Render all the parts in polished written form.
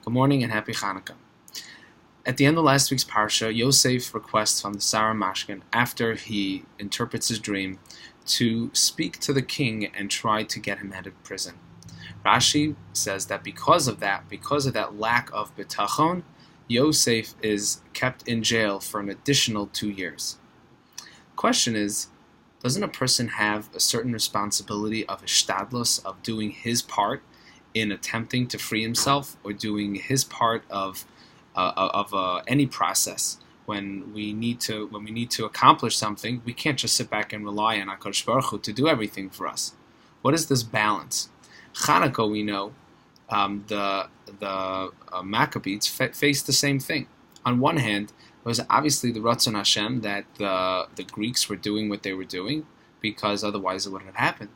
Good morning and happy Hanukkah. At the end of last week's parsha, Yosef requests from the Sarah Mashkin, after he interprets his dream, to speak to the king and try to get him out of prison. Rashi says that because of that lack of bitachon, Yosef is kept in jail for an additional 2 years. The question is, doesn't a person have a certain responsibility of ishtadlus, of doing his part in attempting to free himself, or doing his part of any process? When we need to accomplish something, we can't just sit back and rely on HaKadosh Baruch Hu to do everything for us. What is this balance? Chanukah, we know, the Maccabees faced the same thing. On one hand, it was obviously the Ratzon Hashem that the Greeks were doing what they were doing, because otherwise it wouldn't have happened.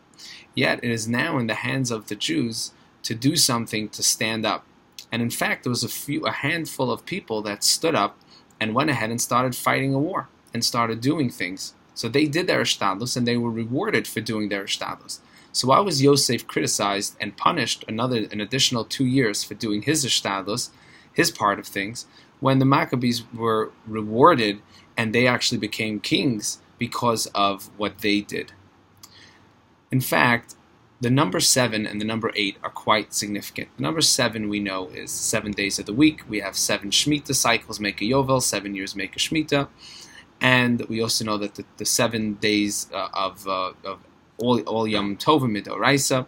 Yet it is now in the hands of the Jews to do something to stand up. And in fact, there was a handful of people that stood up and went ahead and started fighting a war and started doing things. So they did their ishtadlus and they were rewarded for doing their ishtadlus. So why was Yosef criticized and punished an additional 2 years for doing his ishtadlus, his part of things, when the Maccabees were rewarded and they actually became kings because of what they did? In fact, the number 7 and the number 8 are quite significant. The number 7 we know is 7 days of the week. We have 7 Shemitah cycles make a Yovel, 7 years make a Shemitah. And we also know that the 7 days of all Yom Tovim Midoraisa.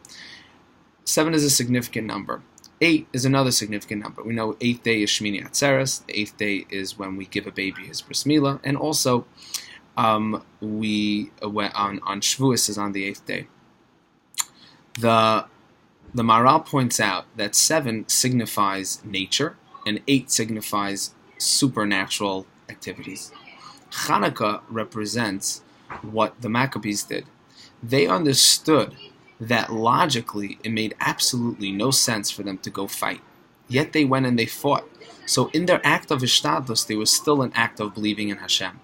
7 is a significant number. 8 is another significant number. We know 8th day is Shmini Atzeres. The 8th day is when we give a baby his bris milah. And also, we on Shavuos is on the 8th day. The Maharal points out that 7 signifies nature and 8 signifies supernatural activities. Chanukah represents what the Maccabees did. They understood that logically it made absolutely no sense for them to go fight. Yet they went and they fought. So in their act of ishtadlus, there was still an act of believing in Hashem.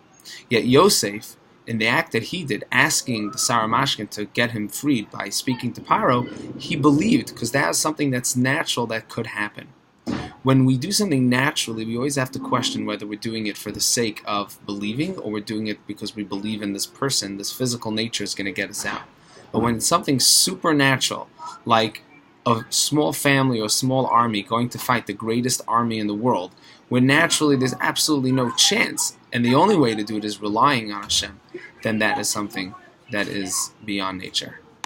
Yet Yosef, in the act that he did, asking the Sarah Mashkin to get him freed by speaking to Paro, he believed, because that is something that's natural that could happen. When we do something naturally, we always have to question whether we're doing it for the sake of believing, or we're doing it because we believe in this person, this physical nature is going to get us out. But when it's something supernatural, like a small family or a small army going to fight the greatest army in the world, where naturally there's absolutely no chance, and the only way to do it is relying on Hashem, then that is something that is beyond nature.